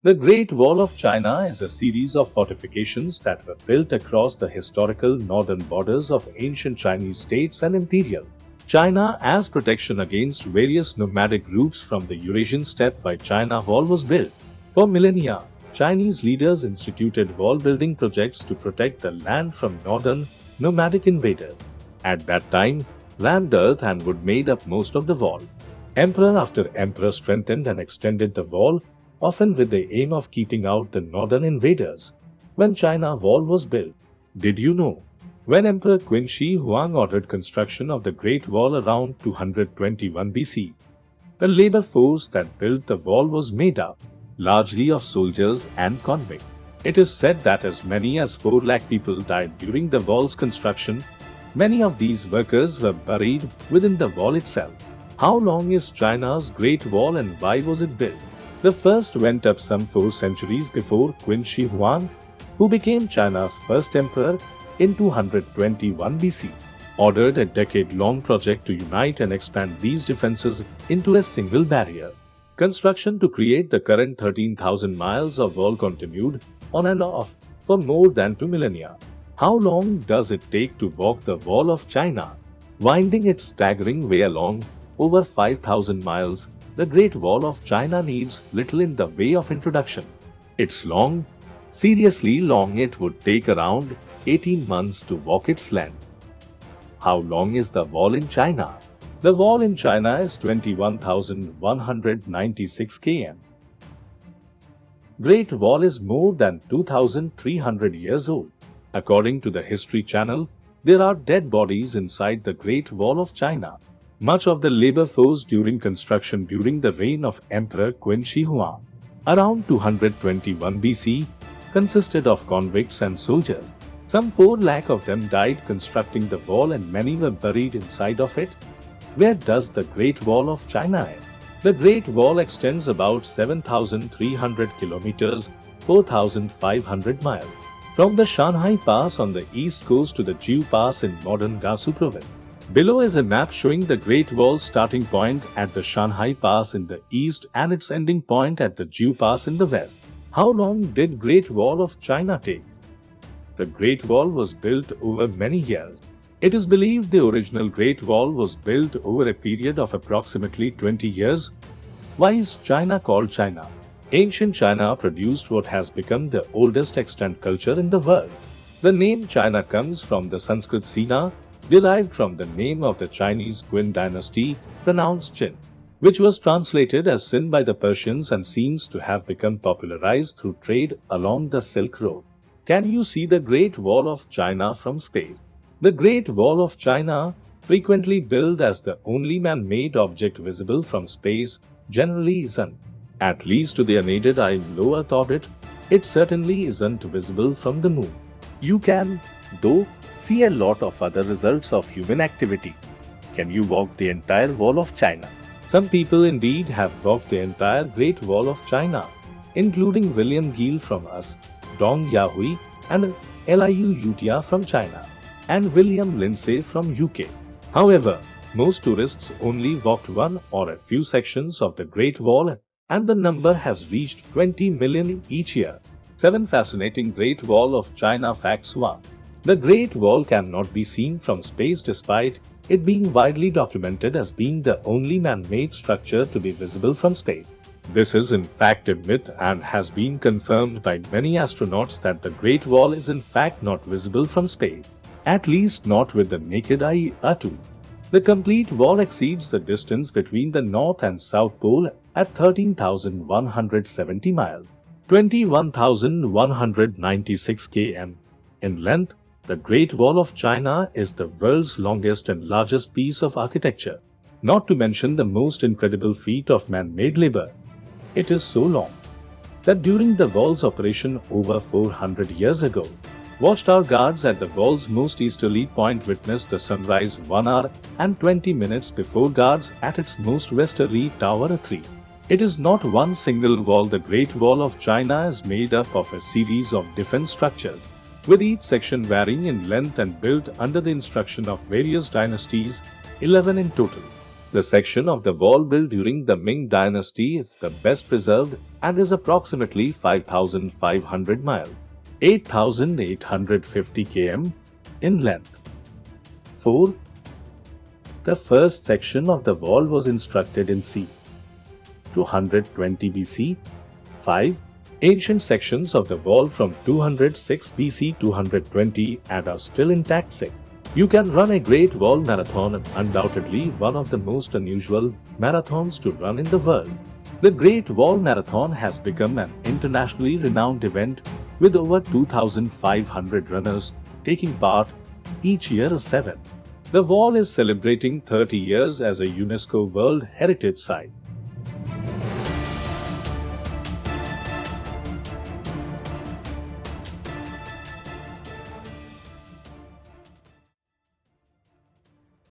The Great Wall of China is a series of fortifications that were built across the historical northern borders of ancient Chinese states and imperial China as protection against various nomadic groups from the Eurasian steppe. By China Wall was built. For millennia, Chinese leaders instituted wall-building projects to protect the land from northern, nomadic invaders. At that time, rammed earth and wood made up most of the wall. Emperor after emperor strengthened and extended the wall, often with the aim of keeping out the northern invaders. When China Wall was built, did you know? When Emperor Qin Shi Huang ordered construction of the Great Wall around 221 BC, the labor force that built the wall was made up largely of soldiers and convicts. It is said that as many as 4 lakh people died during the wall's construction. Many of these workers were buried within the wall itself. How long is China's Great Wall and why was it built? The first went up some 4 centuries before Qin Shi Huang, who became China's first emperor in 221 BC, ordered a decade-long project to unite and expand these defenses into a single barrier. Construction to create the current 13,000 miles of wall continued on and off for more than 2 millennia. How long does it take to walk the Wall of China? Winding its staggering way along over 5,000 miles, the Great Wall of China needs little in the way of introduction. It's long, seriously long. It would take around 18 months to walk its length. How long is the wall in China? The wall in China is 21,196 km. Great Wall is more than 2,300 years old. According to the History Channel, there are dead bodies inside the Great Wall of China. Much of the labor force during construction during the reign of Emperor Qin Shi Huang, around 221 BC, consisted of convicts and soldiers. Some 4 lakh of them died constructing the wall and many were buried inside of it. Where does the Great Wall of China end? The Great Wall extends about 7,300 kilometers, 4,500 miles, from the Shanghai Pass on the east coast to the Jiu Pass in modern Gansu province. Below is a map showing the Great Wall starting point at the Shanghai Pass in the east and its ending point at the Jiu Pass in the west. How long did Great Wall of China take? The Great Wall was built over many years. It is believed the original Great Wall was built over a period of approximately 20 years. Why is China called China? Ancient China produced what has become the oldest extant culture in the world. The name China comes from the Sanskrit Sina, derived from the name of the Chinese Qin dynasty, pronounced Qin, which was translated as sin by the Persians and seems to have become popularized through trade along the Silk Road. Can you see the Great Wall of China from space? The Great Wall of China, frequently billed as the only man-made object visible from space, generally isn't. At least to the unaided eye in low Earth orbit, it certainly isn't visible from the moon. You can, though, see a lot of other results of human activity. Can you walk the entire Wall of China? Some people indeed have walked the entire Great Wall of China, including William Gill from US, Dong Yahui and Liu Yutia from China, and William Lindsay from UK. However, most tourists only walked one or a few sections of the Great Wall, and the number has reached 20 million each year. 7 fascinating Great Wall of China facts. 1. The Great Wall cannot be seen from space despite it being widely documented as being the only man-made structure to be visible from space. This is in fact a myth and has been confirmed by many astronauts that the Great Wall is in fact not visible from space, at least not with the naked eye. 2. The complete wall exceeds the distance between the North and South Pole at 13,170 miles, 21,196 km. In length, the Great Wall of China is the world's longest and largest piece of architecture, not to mention the most incredible feat of man-made labor. It is so long that during the wall's operation over 400 years ago, watchtower guards at the wall's most easterly point witnessed the sunrise 1 hour and 20 minutes before guards at its most westerly tower 3. It is not one single wall. The Great Wall of China is made up of a series of defense structures, with each section varying in length and built under the instruction of various dynasties, 11 in total. The section of the wall built during the Ming Dynasty is the best preserved and is approximately 5,500 miles, 8,850 km in length. 4. The first section of the wall was constructed in c. 220 BC. 5. Ancient sections of the wall from 206 BC to 220 and are still intact. 6. You can run a Great Wall Marathon, undoubtedly one of the most unusual marathons to run in the world. The Great Wall Marathon has become an internationally renowned event with over 2,500 runners taking part each year. 7. The wall is celebrating 30 years as a UNESCO World Heritage Site.